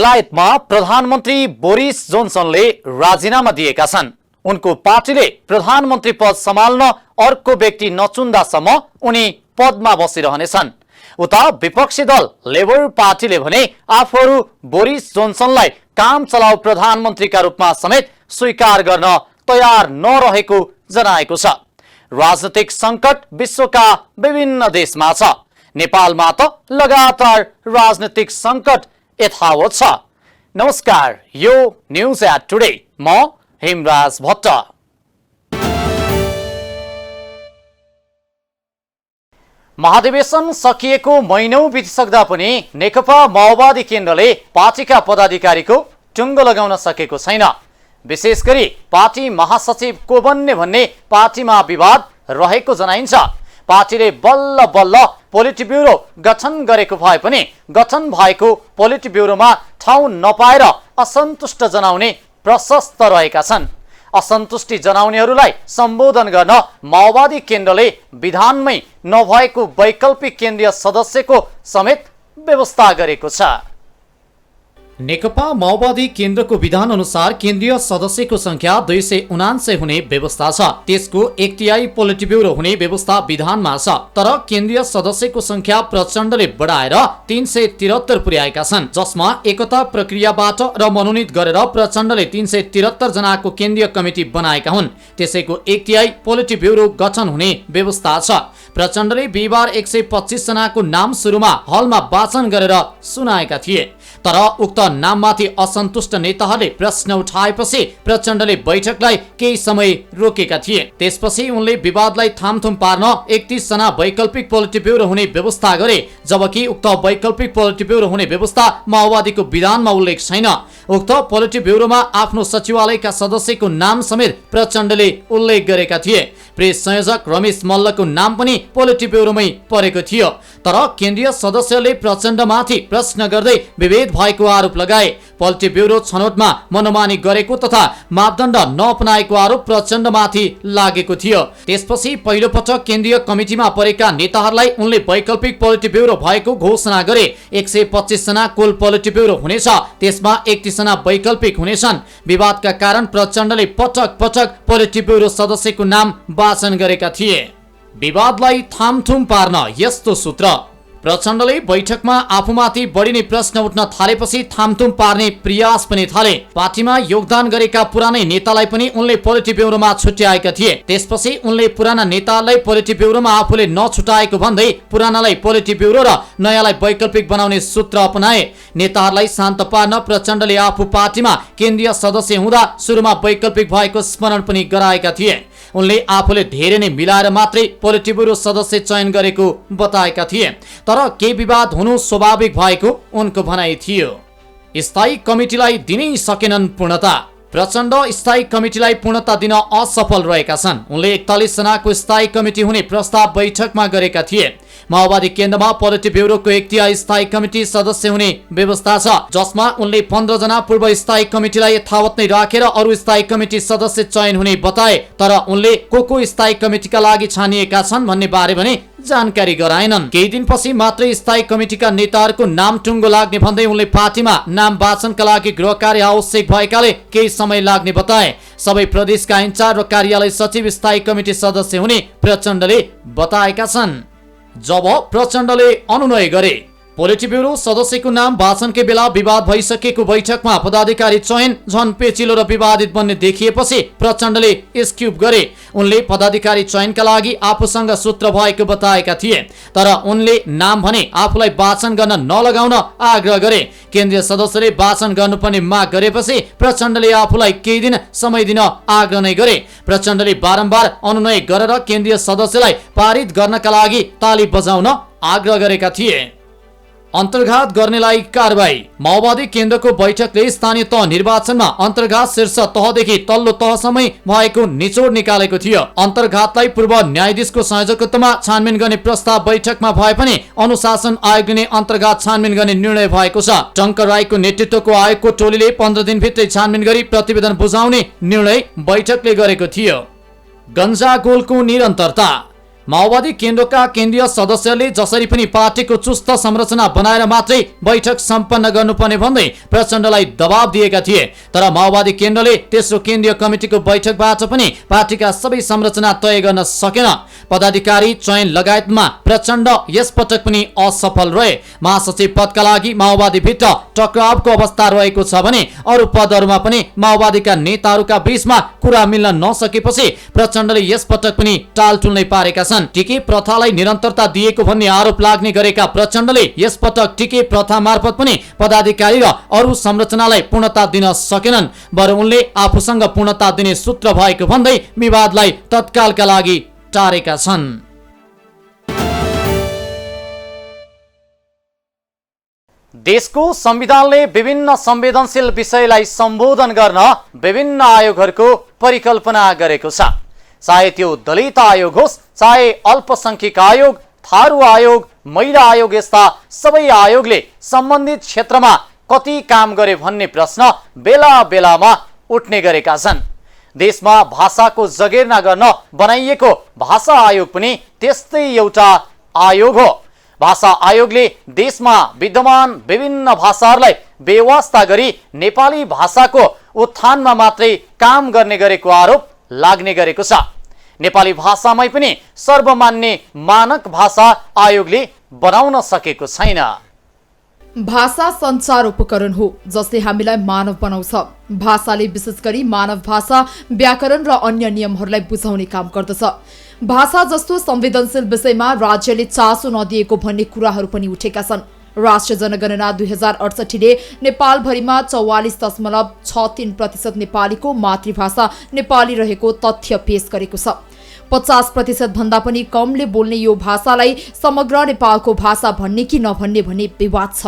बेलायतमा प्रधानमन्त्री बोरिस जोन्सनले राजीनामा दिएका छन्। उनको पार्टीले प्रधानमन्त्री पद सम्हाल्न अर्को व्यक्ति नचुन्दासम्म उनी पदमा बसिरहनेछन्। उता विपक्षी दल लेबर पार्टीले भने आफूहरू बोरिस जोन्सनलाई काम चलाउ प्रधानमन्त्रीका रूपमा समेत स्वीकार गर्न तयार नरहेको जनाएको छ। राजनीतिक संकट विश्वका विभिन्न देशमा छ। नेपालमा त लगातार राजनीतिक संकट यथावत छ। नमस्कार, यो न्यूज एट टुडे, म हेमराज भट्ट। महाधिवेशन सकिएको महिनौं बितिसक्दा पनि नेकपा माओवादी केन्द्रले पार्टीका पदाधिकारीको टुङ्गो लगाउन सकेको छैन। विशेष गरी पार्टी महासचिव को बन्ने भन्ने पार्टीमा विवाद रहेको जनाइन्छ। पार्टीले बल्ल बल्ल पोलिट ब्युरो गठन गरेको भए पनि गठन भएको पोलिट ब्युरोमा ठाउँ नपाएर असन्तुष्ट जनाउने प्रशस्त रहेका छन्। असन्तुष्टि जनाउनेहरूलाई सम्बोधन गर्न माओवादी केन्द्रले विधानमै नभएको वैकल्पिक केन्द्रीय सदस्यको समेत व्यवस्था गरेको छ। नेकपा माओवादी केन्द्रको विधान अनुसार केन्द्रीय सदस्यको संख्या 279 हुने व्यवस्था छ। त्यसको 1 तिहाई पोलिट ब्युरो हुने व्यवस्था विधानमा छ। तर केन्द्रीय सदस्यको संख्या प्रचण्डले बढाएर 373 पुर्याएका छन्, जसमा एकता प्रक्रियाबाट र मनोनित गरेर प्रचण्डले 373 जनाको केन्द्रीय कमिटी बनाएका हुन्। त्यसैको 1 तिहाई पोलिट ब्युरो गठन हुने व्यवस्था छ। प्रचण्डले बिहिबार 125 जनाको नाम सुरुमा हलमा वाचन गरेर सुनाएका थिए। तर उक्त नाममाथि असन्तुष्ट नेताहरूले प्रश्न उठाएपछि प्रचण्डले बैठकलाई केही समय रोकेका थिए। त्यसपछि उनले विवादलाई थामथुम पार्न 31 जना वैकल्पिक पोलिट ब्युरो हुने व्यवस्था गरे, जबकि उक्त वैकल्पिक पोलिट ब्युरो हुने व्यवस्था माओवादीको विधानमा उल्लेख छैन। उक्त पोलिट ब्युरोमा आफ्नो सचिवालयका सदस्यको नाम समेत प्रचण्डले उल्लेख गरेका थिए। प्रेस संयोजक रमेश मल्लको नाम पनि पोलिट ब्युरोमै परेको थियो। तर केन्द्रीय सदस्यले प्रचण्डमाथि प्रश्न गर्दै विभेद भएको आरोप लगाए। पोलिट ब्युरो छनौटमा मनोमानी गरेको तथा मापदण्ड नअपनाएको आरोप प्रचण्डमाथि लागेको थियो। त्यसपछि पहिलो पटक केन्द्रीय कमिटीमा परेका नेताहरूलाई उनले वैकल्पिक पोलिट ब्युरो भएको घोषणा गरे। 125 जना कुल पोलिट ब्युरो हुनेछ, त्यसमा 31 जना वैकल्पिक हुनेछन्। विवादका कारण प्रचण्डले पटक पटक पोलिट ब्युरो सदस्यको नाम वाचन गरेका थिए। विवादलाई थामथुम पार्न यस्तो सूत्र। प्रचण्डले बैठकमा आफूमाथि बढी नै प्रश्न उठ्न थालेपछि थामथुम पार्ने प्रयास पनि थाले। पार्टीमा योगदान गरेका पुरानै नेतालाई पनि उनले पोलिट ब्युरोमा छुट्याएका थिए। त्यसपछि उनले पुराना नेतालाई पोलिट ब्युरोमा आफूले नछुटाएको भन्दै पुरानालाई पोलिट ब्युरो र नयाँलाई वैकल्पिक बनाउने सूत्र अपनाए। नेताहरूलाई शान्त पार्न प्रचण्डले आफू पार्टीमा केन्द्रीय सदस्य हुँदा सुरुमा वैकल्पिक भएको स्मरण पनि गराएका थिए। उनले आफूले धेरै नै मिलाएर मात्रै पोलिट ब्युरो सदस्य चयन गरेको बताएका थिए। तर केही विवाद हुनु स्वाभाविक भएको उनको भनाइ थियो। स्थायी कमिटीलाई दिनै सकेनन् पूर्णता। प्रचण्ड स्थायी कमिटीलाई पूर्णता दिन असफल रहेका छन्। उनले 41 जनाको स्थायी कमिटी हुने प्रस्ताव बैठकमा गरेका थिए। माओवादी केन्द्रमा पोलिट ब्युरोको 1 तिहाई स्थायी कमिटी सदस्य हुने व्यवस्था छ, जसमा उनले 15 जना पूर्व स्थायी कमिटीलाई यथावत नै राखेर अरू स्थायी कमिटी सदस्य चयन हुने बताए। तर उनले को स्थायी कमिटीका लागि छानिएका छन् भन्ने बारे भने जानकारी गराएनन्। केही दिनपछि मात्रै स्थायी कमिटीका नेताहरूको नाम टुङ्गो लाग्ने भन्दै उनले पार्टीमा नाम वाचनका लागि गृह कार्य आवश्यक भएकाले केही समय लाग्ने बताए। सबै प्रदेशका इन्चार्ज र कार्यालय सचिव स्थायी कमिटी सदस्य हुने प्रचण्डले बताएका छन्। जब प्रचण्डले अनुनय गरे, पोलिट ब्युरो सदस्यको नाम वाचनकै बेला विवाद भइसकेको बैठकमा पदाधिकारी चयन झन पेचिलो र विवादित बन्ने देखिएपछि प्रचण्डले स्क्युब गरे। उनले पदाधिकारी चयनका लागि आफूसँग सूत्र भएको बताएका थिए। तर उनले नाम भने आफूलाई वाचन गर्न नलगाउन आग्रह गरे। केन्द्रीय सदस्यले वाचन गर्नुपर्ने माग गरेपछि प्रचण्डले आफूलाई केही दिन समय दिन आग्रह नै गरे। प्रचण्डले बारम्बार अनुनय गरेर केन्द्रीय सदस्यलाई पारित गर्नका लागि ताली बजाउन आग्रह गरेका थिए। अन्तर्घात गर्नेलाई कारबाही। माओवादी केन्द्रको बैठकले स्थानीय तह निर्वाचनमा अन्तर्घात शीर्ष तहदेखि तल्लो तहसम्म भएको निचोड निकालेको थियो। अन्तर्घातलाई पूर्व न्यायाधीशको संयोजकत्वमा छानबिन गर्ने प्रस्ताव बैठकमा भए पनि अनुशासन आयोगले नै अन्तर्घात छानबिन गर्ने निर्णय भएको छ। टंकर राईको नेतृत्वको आयोगको टोलीले 15 दिनभित्रै छानबिन गरी प्रतिवेदन बुझाउने निर्णय बैठकले गरेको थियो। गन्जागोलको निरन्तरता। माओवादी केन्द्रका केन्द्रीय सदस्यले जसरी पनि पार्टीको चुस्त संरचना बनाएर मात्रै बैठक सम्पन्न गर्नुपर्ने भन्दै प्रचण्डलाई दबाब दिएका थिए। तर माओवादी केन्द्रले तेस्रो केन्द्रीय कमिटिको बैठकबाट पनि पार्टीका सबै संरचना तय गर्न सकेन। पदाधिकारी चयन लगायतमा प्रचण्ड यसपटक पनि असफल रहे। महासचिव पदका लागि माओवादीभित्र टक्रावको अवस्था रहेको छ भने अरू पदहरूमा पनि माओवादीका नेताहरूका बीचमा कुरा मिल्न नसकेपछि प्रचण्डले यसपटक पनि टालटुल नै पारेका छन्। टिके प्रथालाई निरन्तरता दिएको भन्ने आरोप लाग्ने गरेका प्रचण्डले यसपटक टिके प्रथा मार्फत पनि पदाधिकारी र अरू संरचनालाई पूर्णता दिन सकेनन्। बरु उनले आफूसँग पूर्णता दिने सूत्र भएको भन्दै विवादलाई तत्कालका लागि टारेका छन्। देशको संविधानले विभिन्न संवेदनशील विषयलाई सम्बोधन गर्न विभिन्न आयोगहरूको परिकल्पना गरेको छ। चाहे त्यो दलित आयोग होस्, चाहे अल्पसंख्यक आयोग, थारू आयोग, महिला आयोग, यस्ता सबै आयोगले सम्बन्धित क्षेत्रमा कति काम गरे भन्ने प्रश्न बेला बेलामा उठ्ने गरेका छन्। देशमा भाषाको जगेर्ना गर्न बनाइएको भाषा आयोग पनि त्यस्तै एउटा आयोग हो। भाषा आयोगले देशमा विद्यमान विभिन्न भाषाहरूलाई बेवास्ता गरी नेपाली भाषाको उत्थानमा मात्रै काम गर्ने गरेको आरोप लाग्ने गरेको छ। नेपाली भाषामै पनि सर्वमान्य मानक भाषा आयोगले बनाउन सकेको छैन। भाषा सञ्चार उपकरण हो जसले हामीलाई मानव बनाउँछ। भाषाले विशेष गरी मानव भाषा, व्याकरण र अन्य नियमहरूलाई बुझाउने काम गर्दछ। भाषा जस्तो संवेदनशील विषयमा राज्यले चासो नदिएको भन्ने कुराहरू पनि उठेका छन्। राष्ट्रिय जनगणना 2068 ले नेपालभरिमा 44.63% नेपालीको मातृभाषा नेपाली रहेको तथ्य पेश गरेको छ। 50% भन्दा पनि कमले बोल्ने यो भाषालाई समग्र नेपालको भाषा भन्ने कि नभन्ने भन्ने विवाद छ।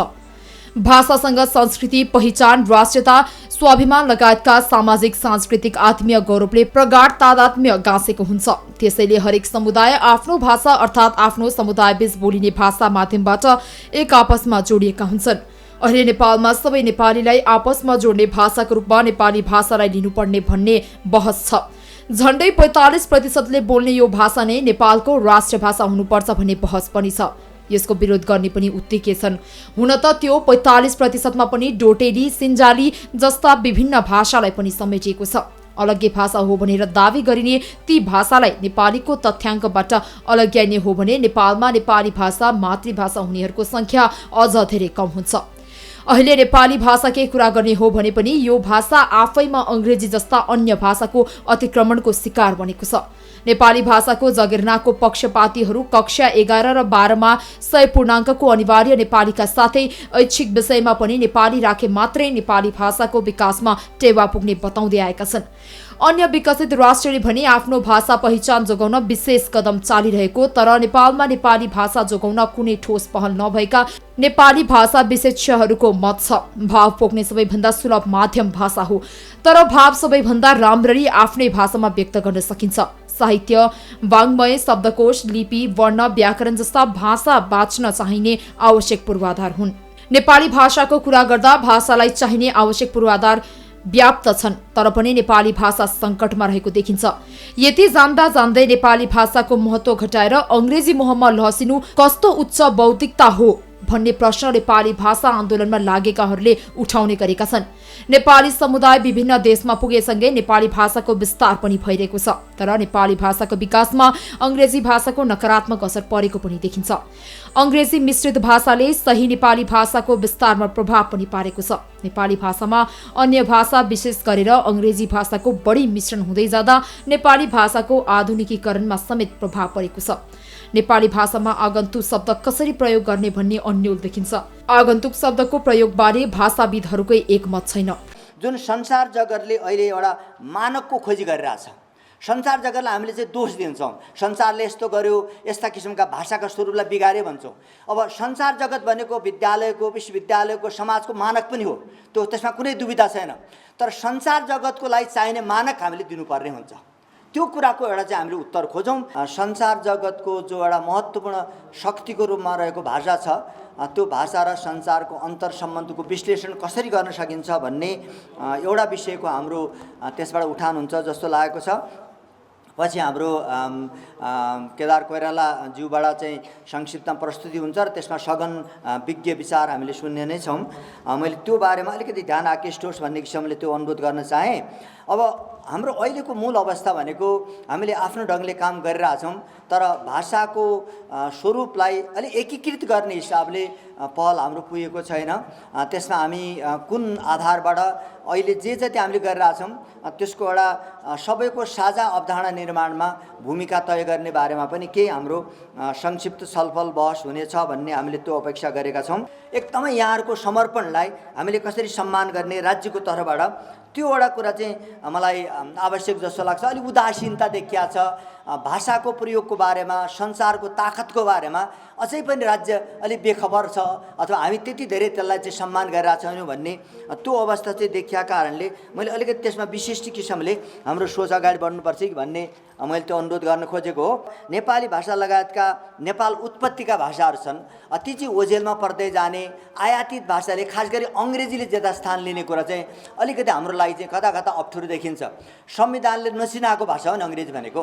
भाषासँग संस्कृति, पहिचान, राष्ट्रियता, स्वाभिमान लगायतका सामाजिक सांस्कृतिक आत्मीय गौरवले प्रगाढ तादात्म्य गाँसेको हुन्छ। त्यसैले हरेक समुदाय आफ्नो भाषा अर्थात् आफ्नो समुदायबीच बोलिने भाषा माध्यमबाट एक आपसमा जोडिएका हुन्छन्। अहिले नेपालमा सबै नेपालीलाई आपसमा जोड्ने भाषाको रूपमा नेपाली भाषालाई लिनुपर्ने भन्ने बहस छ। झण्डै 45%ले बोल्ने यो भाषा नै नेपालको राष्ट्रिय भाषा हुनुपर्छ भन्ने बहस पनि छ। यसको विरोध गर्ने पनि उत्तिकै छन्। हुन त त्यो 45%मा पनि डोटेली, सिन्जाली जस्ता विभिन्न भाषालाई पनि समेटिएको छ। अलग्गै भाषा हो भनेर दावी गरिने ती भाषालाई नेपालीको तथ्याङ्कबाट अलग्याइने हो भने नेपालमा नेपाली भाषा मातृभाषा हुनेहरूको संख्या अझ धेरै कम हुन्छ। अहिले नेपाली भाषाकै कुरा गर्ने हो भने पनि यो भाषा आफैमा अंग्रेजी जस्ता अन्य भाषाको अतिक्रमणको शिकार बनेको छ। नेपाली भाषाको जगेर्नाको पक्षपातीहरू कक्षा 11 र 12 मा 100 पूर्णाङ्कको अनिवार्य नेपालीका साथै ऐच्छिक विषयमा पनि नेपाली राखे मात्रै नेपाली भाषाको विकासमा टेवा पुग्ने बताउँदै आएका छन्। अन्य विकसित राष्ट्रले भने आफ्नो भाषा पहिचान जोगाउन विशेष कदम चालिरहेको तर नेपालमा नेपाली भाषा जोगाउन कुनै ठोस पहल नभएका नेपाली भाषा विशेषज्ञहरूको मत छ। भाव पोख्ने सबैभन्दा सुलभ माध्यम भाषा हो, तर भाव सबैभन्दा राम्ररी आफ्नै भाषामा व्यक्त गर्न सकिन्छ। साहित्य, वाङ्मय, शब्दकोश, लिपि, वर्ण, व्याकरण जस्ता भाषा बाँच्न चाहिने आवश्यक पूर्वाधार हुन्। नेपाली भाषाको कुरा गर्दा भाषालाई चाहिने आवश्यक पूर्वाधार व्याप्त छन्, तर पनि नेपाली भाषा संकटमा रहेको देखिन्छ। यति जान्दा जान्दै नेपाली भाषाको महत्त्व घटाएर अंग्रेजी मोहमा लहसिनु कस्तो उच्च बौद्धिकता हो भन्ने प्रश्न नेपाली भाषा आन्दोलनमा लागेकाहरूले उठाउने गरेका छन्। नेपाली समुदाय विभिन्न देशमा पुगेसँगै नेपाली भाषाको विस्तार पनि भइरहेको छ, तर नेपाली भाषाको विकासमा अंग्रेजी भाषाको नकारात्मक असर परेको पनि देखिन्छ। अंग्रेजी मिश्रित भाषाले सही नेपाली भाषाको विस्तारमा प्रभाव पनि पारेको छ। नेपाली भाषामा अन्य भाषा विशेष गरेर अंग्रेजी भाषाको बढी मिश्रण हुँदै जाँदा नेपाली भाषाको आधुनिकीकरणमा समेत प्रभाव परेको छ। नेपाली भाषामा आगन्तुक शब्द कसरी प्रयोग गर्ने भन्ने अन्यल देखिन्छ। आगन्तुक शब्दको प्रयोगबारे भाषाविदहरूकै एकमत छैन। जुन संसार जगतले अहिले एउटा मानकको खोजी गरिरहेछ, संसार जगतलाई हामीले चाहिँ दोष दिन्छौँ, संसारले यस्तो गर्यो, यस्ता किसिमका भाषाका स्वरूपलाई बिगार्यो भन्छौँ। अब संसार जगत भनेको विद्यालयको, विश्वविद्यालयको, समाजको मानक पनि हो, त्यसमा कुनै दुविधा छैन। तर संसार जगतको लागि चाहिने मानक हामीले दिनुपर्ने हुन्छ। त्यो कुराको एउटा चाहिँ हामीले उत्तर खोजौँ। संसार जगतको जो एउटा महत्त्वपूर्ण शक्तिको रूपमा रहेको भाषा छ, त्यो भाषा र संसारको अन्तर सम्बन्धको विश्लेषण कसरी गर्न सकिन्छ भन्ने एउटा विषयको हाम्रो त्यसबाट उठान हुन्छ जस्तो लागेको छ। पछि हाम्रो केदार कोइरालाज्यूबाट चाहिँ संक्षिप्तमा प्रस्तुति हुन्छ र त्यसमा सघन विज्ञ विचार हामीले सुन्ने नै छौँ। मैले त्यो बारेमा अलिकति ध्यान आकृष्ट होस् भन्ने किसिमले त्यो अनुरोध गर्न चाहेँ। अब हाम्रो अहिलेको मूल अवस्था भनेको हामीले आफ्नो ढङ्गले काम गरिरहेछौँ, तर भाषाको स्वरूपलाई अलि एकीकृत गर्ने हिसाबले पहल हाम्रो पुगेको छैन। त्यसमा हामी कुन आधारबाट अहिले जे जति हामीले गरिरहेछौँ त्यसको एउटा सबैको साझा अवधारणा निर्माणमा भूमिका तय गर्ने बारेमा पनि केही हाम्रो संक्षिप्त छलफल बहस हुनेछ भन्ने हामीले त्यो अपेक्षा गरेका छौँ। एकदमै यहाँहरूको समर्पणलाई हामीले कसरी सम्मान गर्ने राज्यको तर्फबाट त्यो एउटा कुरा चाहिँ मलाई आवश्यक जस्तो लाग्छ। अलिक उदासीनता देखिया छ भाषाको प्रयोगको बारेमा, सञ्चारको ताकतको बारेमा अझै पनि राज्य अलिक बेखबर छ अथवा हामी त्यति धेरै त्यसलाई चाहिँ सम्मान गरिरहेको छैनौँ भन्ने त्यो अवस्था चाहिँ देखिया कारणले मैले अलिकति त्यसमा विशिष्ट किसिमले हाम्रो सोच अगाडि बढ्नुपर्छ कि भन्ने मैले त्यो अनुरोध गर्न खोजेको हो। नेपाली भाषा लगायतका नेपाल उत्पत्तिका भाषाहरू छन्, ती चाहिँ ओझेलमा पर्दै जाने आयातित भाषाले खास गरी अङ्ग्रेजीले ज्यादा स्थान लिने कुरा चाहिँ अलिकति हाम्रो लागि चाहिँ कता कता अप्ठ्यारो देखिन्छ। संविधानले नचिनाएको भाषा हो नि अङ्ग्रेजी भनेको।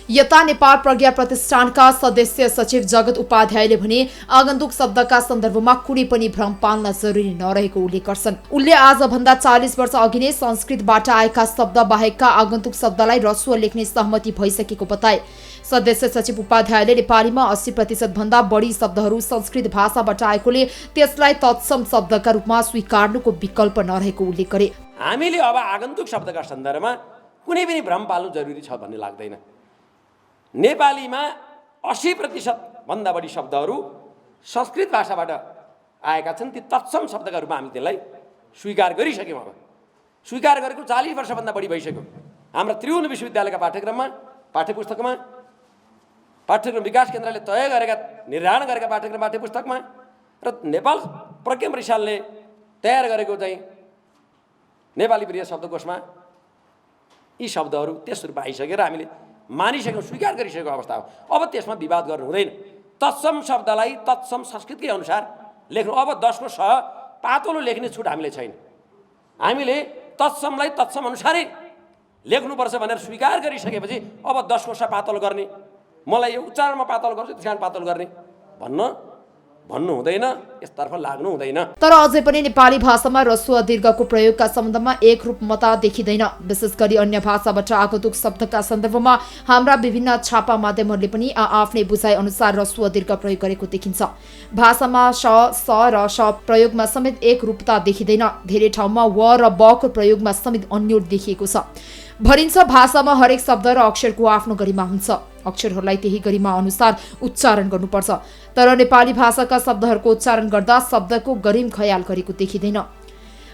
यता नेपाल प्रज्ञा प्रतिष्ठानका सदस्य सचिव जगत उपाध्यायले भने आगन्तुक शब्दका सन्दर्भमा कुनै पनि भ्रम पाल्न जरुरी नरहेको उल्लेख गर्छन्। उनले आजभन्दा 40 वर्ष अघि नै संस्कृतबाट आएका शब्द बाहेकका आगन्तुक शब्दलाई रस्व लेख्ने सहमति भइसकेको बताए। सदस्य सचिव उपाध्यायले नेपालीमा 80% भन्दा बढी शब्दहरू संस्कृत भाषाबाट आएकोले त्यसलाई तत्सम शब्दका रूपमा स्वीकार्नुको विकल्प नरहेको उल्लेख गरे। हामीले अब आगन्तुक शब्दका सन्दर्भमा कुनै पनि भ्रम पाल्नु जरुरी छ भन्ने लाग्दैन। नेपालीमा 80% भन्दा बढी शब्दहरू संस्कृत भाषाबाट आएका छन्। ती तत्सम शब्दका रूपमा हामी त्यसलाई स्वीकार गरिसक्यौँ। अब स्वीकार गरेको 40 वर्षभन्दा बढी भइसक्यो। हाम्रा त्रिभुवन विश्वविद्यालयका पाठ्यक्रममा पाठ्यपुस्तकमा पाठ्यक्रम विकास केन्द्रले तय गरेका निर्धारण गरेका पाठ्यक्रम पाठ्यपुस्तकमा र नेपाल प्रज्ञा परिषदले तयार गरेको चाहिँ नेपाली प्रिय शब्दकोशमा यी शब्दहरू त्यस रूपमा आइसकेर हामीले मानिसकेको स्वीकार गरिसकेको अवस्था हो। अब त्यसमा विवाद गर्नु हुँदैन। तत्सम शब्दलाई तत्सम संस्कृतकै अनुसार लेख्नु। अब 10 को स पातलो लेख्ने छुट हामीले छैन। हामीले तत्समलाई तत्सम अनुसारै लेख्नुपर्छ भनेर स्वीकार गरिसकेपछि अब 10 को स पातलो गर्ने, मलाई यो उच्चारणमा पातलो गर्छु त्यस कारण पातलो गर्ने भन्नु हुँदैन, यसतर्फ लाग्नु हुँदैन। तर अझै पनि नेपाली भाषामा ह्रस्व दीर्घको प्रयोगका सम्बन्धमा एकरूपमता देखिँदैन। विशेष गरी अन्य भाषाबाट आगन्तुक शब्दका सन्दर्भमा हाम्रा विभिन्न छापा माध्यमहरूले पनि आफ्नै बुझाइ अनुसार ह्रस्व दीर्घ प्रयोग गरेको देखिन्छ। भाषामा स र श प्रयोगमा समेत एकरूपता देखिँदैन। धेरै ठाउँमा व र ब को प्रयोगमा समेत अन्योल देखिएको छ। भनिन्छ भाषामा हरेक शब्द र अक्षरको आफ्नो गरिमा हुन्छ, अक्षरहरूलाई त्यही गरिमा अनुसार उच्चारण गर्नुपर्छ। तर नेपाली भाषाका शब्दहरूको उच्चारण गर्दा शब्दको गरिम खयाल गरेको देखिँदैन।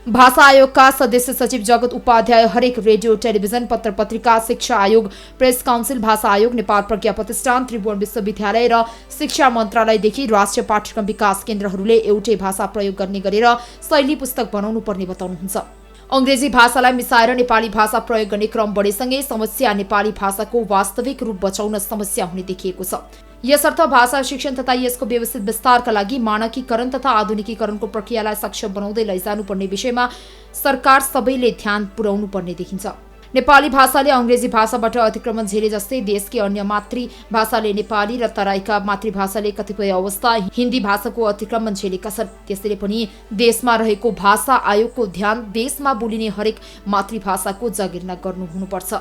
भाषा आयोगका सदस्य सचिव जगत उपाध्याय हरेक रेडियो, टेलिभिजन, पत्र पत्रिका, शिक्षा आयोग, प्रेस काउन्सिल, भाषा आयोग, नेपाल प्रज्ञा प्रतिष्ठान, त्रिभुवन विश्वविद्यालय र शिक्षा मन्त्रालयदेखि राष्ट्रिय पाठ्यक्रम विकास केन्द्रहरूले एउटै भाषा प्रयोग गर्ने गरेर शैली पुस्तक बनाउनु पर्ने बताउनुहुन्छ। अंग्रेजी भाषालाई मिसाएर नेपाली भाषा प्रयोग गर्ने क्रम बढेसँगै समस्या नेपाली भाषाको वास्तविक रूप बचाउन समस्या हुने देखिएको छ। यसर्थ भाषा शिक्षण तथा यसको व्यवस्थित विस्तारका लागि मानकीकरण तथा आधुनिकीकरणको प्रक्रियालाई सक्षम बनाउँदै लैजानुपर्ने विषयमा सरकार सबैले ध्यान पुर्याउनु पर्ने देखिन्छ। नेपाली भाषाले अंग्रेजी भाषाबाट अतिक्रमण झेले जस्तै देशकै अन्य मातृभाषाले नेपाली र तराईका मातृभाषाले कतिपय अवस्था हिन्दी भाषाको अतिक्रमण झेलेका छन्। त्यसैले पनि देशमा रहेको भाषा आयोगको ध्यान देशमा बोलिने हरेक मातृभाषाको जगेर्ना गर्नु हुनुपर्छ।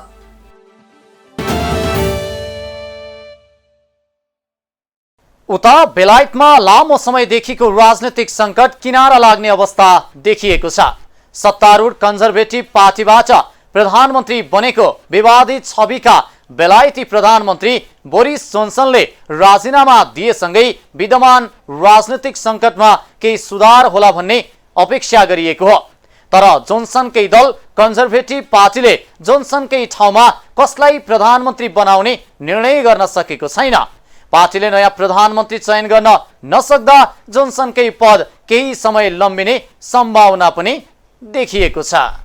उता बेलायतमा लामो समयदेखिको राजनीतिक संकट किनारा लाग्ने अवस्था देखिएको छ। सत्तारूढ कन्जर्भेटिभ पार्टीबाट प्रधानमन्त्री बनेको विवादित छविका बेलायती प्रधानमन्त्री बोरिस जोन्सनले राजीनामा दिएसँगै विद्यमान राजनीतिक संकटमा केही सुधार होला भन्ने अपेक्षा गरिएको हो। तर जोन्सनकै दल कन्जर्भेटिभ पार्टीले जोन्सनकै ठाउँमा कसलाई प्रधानमन्त्री बनाउने निर्णय गर्न सकेको छैन। पार्टीले नयाँ प्रधानमन्त्री चयन गर्न नसक्दा जोन्सनकै पद केही समय लम्बिने सम्भावना पनि देखिएको छ।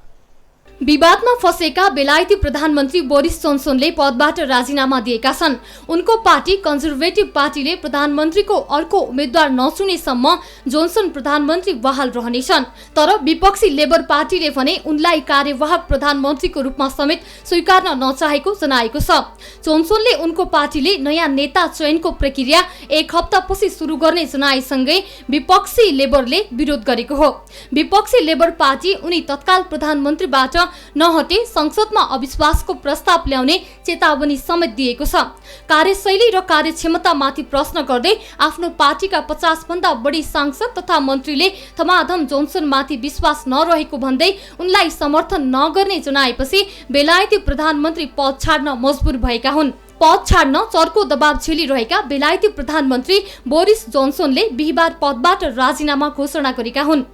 विवादमा फँसेका बेलायती प्रधानमन्त्री बोरिस जोन्सनले पदबाट राजीनामा दिएका छन्। उनको पार्टी कन्जर्भेटिभ पार्टीले प्रधानमन्त्रीको अर्को उम्मेद्वार नचुनेसम्म जोन्सन प्रधानमन्त्री बहाल रहनेछन्। तर विपक्षी लेबर पार्टीले भने उनलाई कार्यवाहक प्रधानमन्त्रीको रूपमा समेत स्वीकार्न नचाहेको जनाएको छ। जोन्सनले उनको पार्टीले नयाँ नेता चयनको प्रक्रिया 1 हप्तापछि सुरु गर्ने जनाएसँगै विपक्षी लेबरले विरोध गरेको हो। विपक्षी लेबर पार्टी उनी तत्काल प्रधानमन्त्रीबाट नहटे संसदमा अविश्वासको प्रस्ताव ल्याउने चेतावनी समेत दिएको छ। कार्यशैली र कार्यक्षमतामाथि प्रश्न गर्दै आफ्नो पार्टीका 50 भन्दा बढी सांसद तथा मन्त्रीले थमाधम जोन्सनमाथि विश्वास नरहेको भन्दै उनलाई समर्थन नगर्ने जनाएपछि बेलायती प्रधानमन्त्री पद छाड्न मजबुर भएका हुन्। पद छाड्न चर्को दबाव झेलिरहेका बेलायती प्रधानमन्त्री बोरिस जोन्सनले बिहीबार पदबाट राजीनामा घोषणा गरेका हुन्।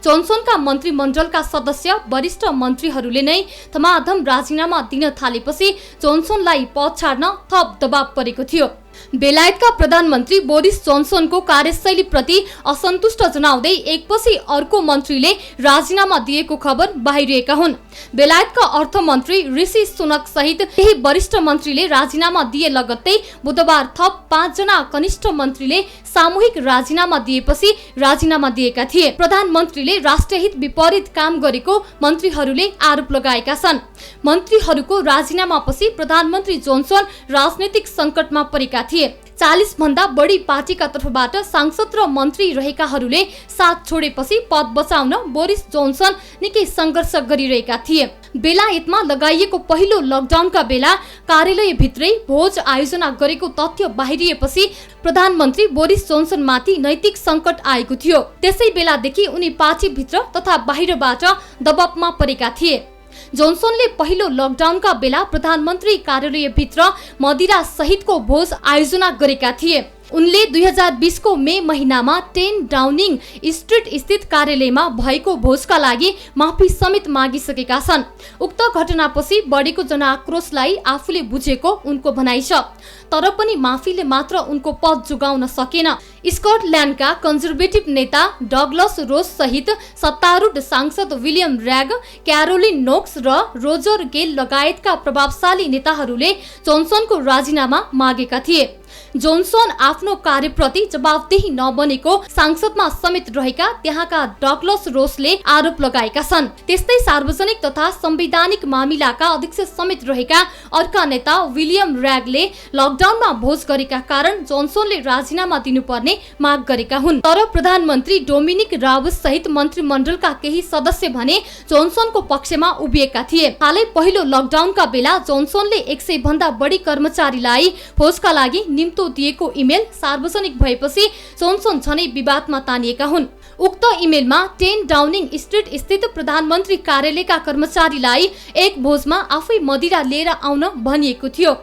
जोन्सनका मन्त्रीमण्डलका सदस्य वरिष्ठ मन्त्रीहरूले नै थमाधम राजीनामा दिन थालेपछि जोन्सनलाई पद छाड्न थप दबाव परेको थियो। बेलायतका प्रधानमन्त्री बोरिस जोन्सनको कार्यशैलीप्रति असन्तुष्ट जनाउँदै एकपछि अर्को मन्त्रीले राजीनामा दिएको खबर बाहिरिएका हुन्। बेलायतका अर्थमन्त्री ऋषि सुनक सहित केही वरिष्ठ मन्त्रीले राजीनामा दिए लगत्तै बुधबार थप 5 जना कनिष्ठ मन्त्रीले सामूहिक राजीनामा दिएपछि राजीनामा दिएका थिए। प्रधानमन्त्रीले राष्ट्रहित विपरीत काम गरेको मन्त्रीहरूले आरोप लगाएका छन्। मन्त्रीहरूको राजीनामापछि प्रधानमन्त्री जोन्सन राजनैतिक सङ्कटमा परेका थिए। 40 भन्दा बढी पार्टीका तर्फबाट सांसद र मन्त्री रहेकाहरूले साथ छोडेपछि पद बचाउन बोरिस जोन्सन निकै सङ्घर्ष गरिरहेका थिए। बेलायतमा लगाइएको पहिलो लकडाउनका बेला कार्यालयभित्रै भोज आयोजना गरेको तथ्य बाहिरिएपछि प्रधानमन्त्री बोरिस जोन्सनमाथि नैतिक सङ्कट आएको थियो। त्यसै बेलादेखि उनी पार्टीभित्र तथा बाहिरबाट दबावमा परेका थिए। जोन्सनले पहिलो लकडाउनका बेला प्रधानमन्त्री कार्यालयभित्र मदिरा सहितको भोज आयोजना गरेका थिए। उनले 2020 को मे महिनामा 10 डाउनिङ स्ट्रिट स्थित कार्यालयमा भएको भोजका लागि माफी समेत मागिसकेका छन्। उक्त घटनापछि बढेको जनाक्रोशलाई आफूले बुझेको उनको भनाइ छ। तर पनि माफीले मात्र उनको पद जोगाउन सकेन। स्कटल्यान्डका कन्जर्भेटिभ नेता डगलस रोज सहित सत्तारूढ सांसद विलियम र्याग, क्यारोलिन नोक्स र रोजर गेल लगायतका प्रभावशाली नेताहरूले जोन्सनको राजीनामा मागेका थिए। जोन्सन आफ्नो कार्यप्रति जवाबदेही नबनेको सांसदमा समेत रहेका त्यहाँका डगलस रोसले आरोप लगाएका छन्। त्यस्तै सार्वजनिक तथा संवैधानिक मामिलाका अध्यक्ष समेत रहेका अर्का नेता विलियम र्यागले लकडाउनमा भोज गरेका कारण जोन्सनले राजीनामा दिनुपर्ने माग गरेका हुन्। तर प्रधानमन्त्री डोमिनिक रावत सहित मन्त्रीमण्डलका केही सदस्य भने जोन्सनको पक्षमा उभिएका थिए। हालै पहिलो लकडाउनका बेला जोन्सनले 100 भन्दा बढी कर्मचारीलाई भोजका लागि निम्तो दिएको इमेल सार्वजनिक भएपछि जोन्सन झनै विवादमा तानिएका हुन्। उक्त इमेलमा 10 डाउनिङ स्ट्रिट स्थित प्रधानमन्त्री कार्यालयका कर्मचारीलाई एक भोजमा आफै मदिरा लिएर आउन भनिएको थियो।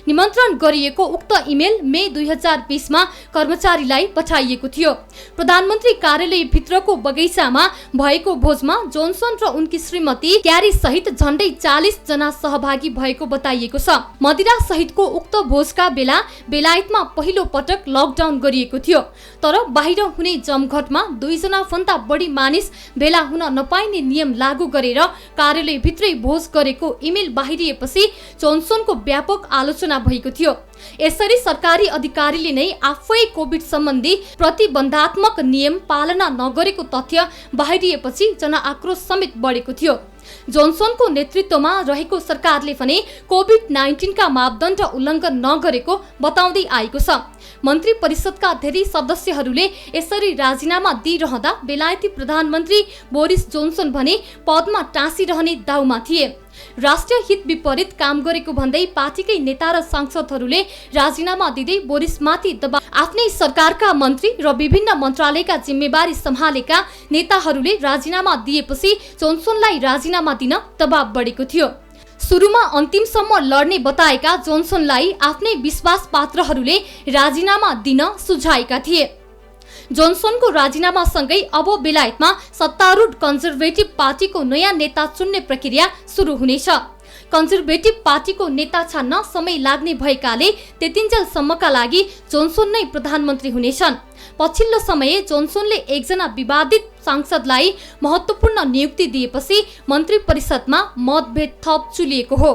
निमन्त्रण गरिएको उक्त इमेल मे 2020 मा कर्मचारीलाई पठाइएको थियो। प्रधानमन्त्री कार्यालय भित्रको बगैँचामा भएको भोजमा जोन्सन र उनकी श्रीमती क्यारी सहित झण्डै 40 जना सहभागी भएको बताइएको छ। मदिरा सहितको उक्त भोजका बेला बेलायतमा पहिलो पटक लकडाउन गरिएको थियो। तर बाहिर हुने जमघटमा 2 जना भन्दा बढी मानिस भेला हुन नपाइने नियम लागू गरेर कार्यालय भित्रै भोज गरेको इमेल बाहिरिएपछि जोन्सनको व्यापक आलोचना भएको थियो। यसरी सरकारी अधिकारीले नै आफै कोभिड सम्बन्धी प्रतिबन्धात्मक नियम पालना नगरेको तथ्य बाहिरिएपछि जनआक्रोश समेत बढेको थियो। जोन्सनको नेतृत्वमा रहेको सरकारले भने कोभिड-19 का मापदण्ड उल्लङ्घन नगरेको बताउँदै आएको छ। मन्त्री परिषदका धेरै सदस्यहरूले यसरी राजीनामा दिइरहँदा बेलायती प्रधानमन्त्री बोरिस जोन्सन भने पदमा टाँसिरहने दाउमा थिए। राष्ट्रिय हित विपरीत काम गरेको भन्दै पार्टीकै नेता र सांसदहरूले राजीनामा दिँदै बोरिसमाथि दबाव आफ्नै सरकारका मन्त्री र विभिन्न मन्त्रालयका जिम्मेवारी सम्हालेका नेताहरूले राजीनामा दिएपछि जोन्सनलाई राजीनामा दिन दबाव बढेको थियो। सुरुमा अन्तिमसम्म लड्ने बताएका जोन्सनलाई आफ्नै विश्वास पात्रहरूले राजीनामा दिन सुझाएका थिए। जोन्सनको राजीनामासँगै अब बेलायतमा सत्तारूढ कन्जर्भेटिभ पार्टीको नयाँ नेता चुन्ने प्रक्रिया सुरु हुनेछ। कन्जर्भेटिभ पार्टीको नेता छान्न समय लाग्ने भएकाले त्यतिन्जेलसम्मका लागि जोन्सन नै प्रधानमन्त्री हुनेछन्। पछिल्लो समय जोन्सनले एकजना विवादित सांसदलाई महत्त्वपूर्ण नियुक्ति दिएपछि मन्त्री परिषदमा मतभेद थप चुलिएको हो।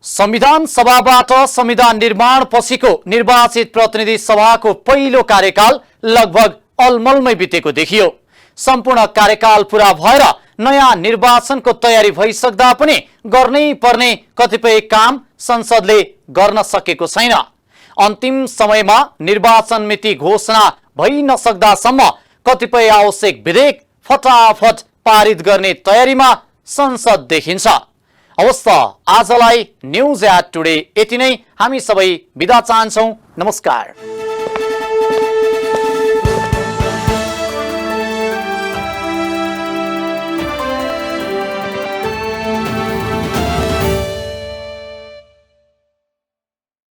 संविधान सभाबाट संविधान निर्माण पछिको निर्वाचित प्रतिनिधि सभाको पहिलो कार्यकाल लगभग अलमलमै बितेको देखियो। सम्पूर्ण कार्यकाल पूरा भएर नयाँ निर्वाचनको तयारी भइसक्दा पनि गर्नै पर्ने कतिपय काम संसदले गर्न सकेको छैन। अन्तिम समयमा निर्वाचन मिति घोषणा भइ नसक्दासम्म कतिपय आवश्यक विधेयक फटाफट पारित गर्ने तयारीमा संसद देखिन्छ। अवस्था आजलाई न्यूज एट टुडे यति नै। हामी सबै बिदा चाहन्छौं। नमस्कार।